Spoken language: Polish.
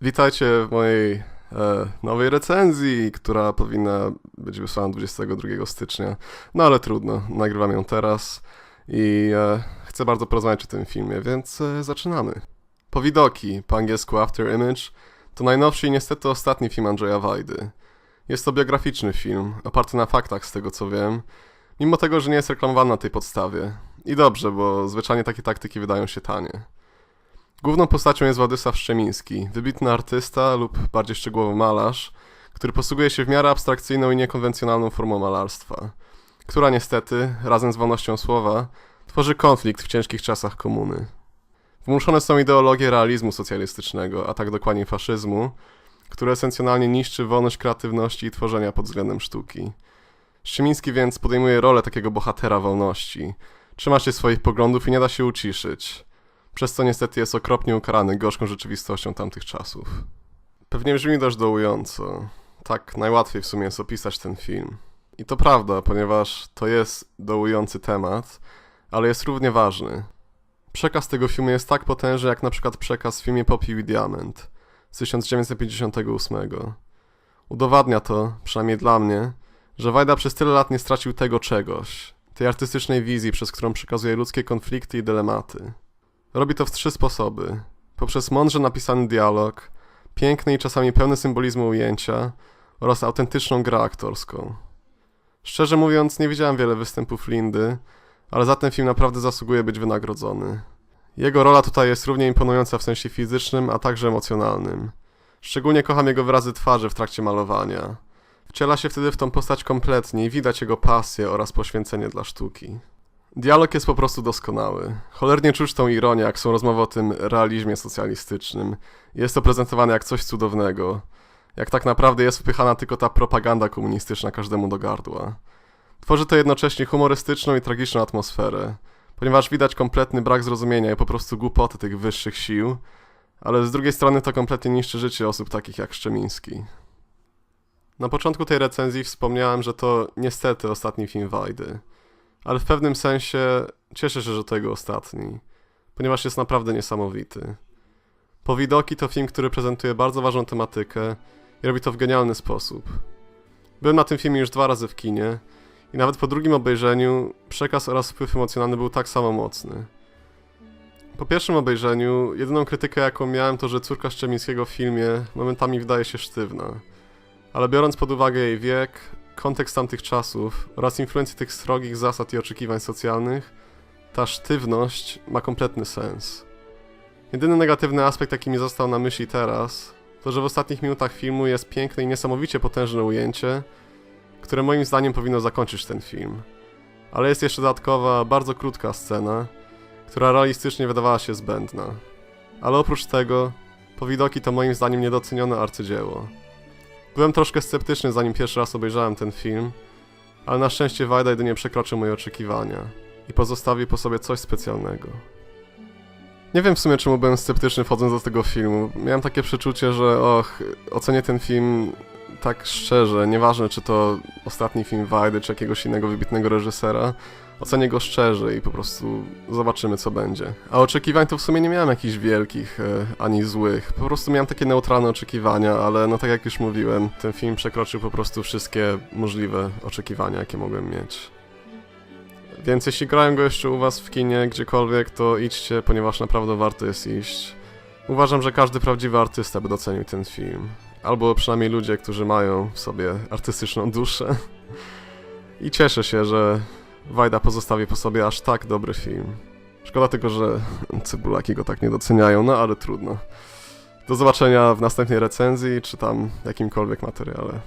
Witajcie w mojej nowej recenzji, która powinna być wysłana 22 stycznia. No ale trudno, nagrywam ją teraz i chcę bardzo porozmawiać o tym filmie, więc zaczynamy. Powidoki, po angielsku After Image, to najnowszy i niestety ostatni film Andrzeja Wajdy. Jest to biograficzny film, oparty na faktach z tego co wiem, mimo tego, że nie jest reklamowany na tej podstawie. I dobrze, bo zwyczajnie takie taktyki wydają się tanie. Główną postacią jest Władysław Strzemiński, wybitny artysta lub bardziej szczegółowo malarz, który posługuje się w miarę abstrakcyjną i niekonwencjonalną formą malarstwa, która niestety, razem z wolnością słowa, tworzy konflikt w ciężkich czasach komuny. Wmuszone są ideologie realizmu socjalistycznego, a tak dokładnie faszyzmu, który esencjonalnie niszczy wolność kreatywności i tworzenia pod względem sztuki. Strzemiński więc podejmuje rolę takiego bohatera wolności, trzyma się swoich poglądów i nie da się uciszyć, przez co niestety jest okropnie ukarany gorzką rzeczywistością tamtych czasów. Pewnie brzmi dość dołująco. Tak najłatwiej w sumie jest opisać ten film. I to prawda, ponieważ to jest dołujący temat, ale jest równie ważny. Przekaz tego filmu jest tak potężny jak na przykład przekaz w filmie Popiół i Diament z 1958. Udowadnia to, przynajmniej dla mnie, że Wajda przez tyle lat nie stracił tego czegoś, tej artystycznej wizji, przez którą przekazuje ludzkie konflikty i dylematy. Robi to w 3 sposoby. Poprzez mądrze napisany dialog, piękne i czasami pełne symbolizmu ujęcia oraz autentyczną grę aktorską. Szczerze mówiąc, nie widziałem wiele występów Lindy, ale za ten film naprawdę zasługuje być wynagrodzony. Jego rola tutaj jest równie imponująca w sensie fizycznym, a także emocjonalnym. Szczególnie kocham jego wyrazy twarzy w trakcie malowania. Wciela się wtedy w tą postać kompletnie i widać jego pasję oraz poświęcenie dla sztuki. Dialog jest po prostu doskonały. Cholernie czuć tą ironię, jak są rozmowy o tym realizmie socjalistycznym. Jest to prezentowane jak coś cudownego. Jak tak naprawdę jest wpychana tylko ta propaganda komunistyczna każdemu do gardła. Tworzy to jednocześnie humorystyczną i tragiczną atmosferę, ponieważ widać kompletny brak zrozumienia i po prostu głupoty tych wyższych sił, ale z drugiej strony to kompletnie niszczy życie osób takich jak Strzemiński. Na początku tej recenzji wspomniałem, że to niestety ostatni film Wajdy. Ale w pewnym sensie cieszę się, że to jego ostatni, ponieważ jest naprawdę niesamowity. Powidoki to film, który prezentuje bardzo ważną tematykę i robi to w genialny sposób. Byłem na tym filmie już 2 razy w kinie i nawet po drugim obejrzeniu przekaz oraz wpływ emocjonalny był tak samo mocny. Po pierwszym obejrzeniu jedyną krytykę jaką miałem to, że córka Strzemińskiego w filmie momentami wydaje się sztywna, ale biorąc pod uwagę jej wiek, kontekst tamtych czasów oraz influencję tych srogich zasad i oczekiwań socjalnych, ta sztywność ma kompletny sens. Jedyny negatywny aspekt, jaki mi został na myśli teraz, to że w ostatnich minutach filmu jest piękne i niesamowicie potężne ujęcie, które moim zdaniem powinno zakończyć ten film. Ale jest jeszcze dodatkowa, bardzo krótka scena, która realistycznie wydawała się zbędna. Ale oprócz tego, Powidoki to moim zdaniem niedocenione arcydzieło. Byłem troszkę sceptyczny, zanim pierwszy raz obejrzałem ten film, ale na szczęście Wajda jedynie przekroczył moje oczekiwania i pozostawił po sobie coś specjalnego. Nie wiem w sumie, czemu byłem sceptyczny wchodząc do tego filmu. Miałem takie przeczucie, że ocenię ten film tak szczerze, nieważne czy to ostatni film Wajdy, czy jakiegoś innego wybitnego reżysera, ocenię go szczerze i po prostu zobaczymy co będzie. A oczekiwań to w sumie nie miałem jakichś wielkich, ani złych. Po prostu miałem takie neutralne oczekiwania, ale no tak jak już mówiłem, ten film przekroczył po prostu wszystkie możliwe oczekiwania, jakie mogłem mieć. Więc jeśli grają go jeszcze u was w kinie, gdziekolwiek, to idźcie, ponieważ naprawdę warto jest iść. Uważam, że każdy prawdziwy artysta by docenił ten film. Albo przynajmniej ludzie, którzy mają w sobie artystyczną duszę. I cieszę się, że Wajda pozostawi po sobie aż tak dobry film. Szkoda tylko, że cebulaki go tak nie doceniają, no ale trudno. Do zobaczenia w następnej recenzji, czy tam jakimkolwiek materiale.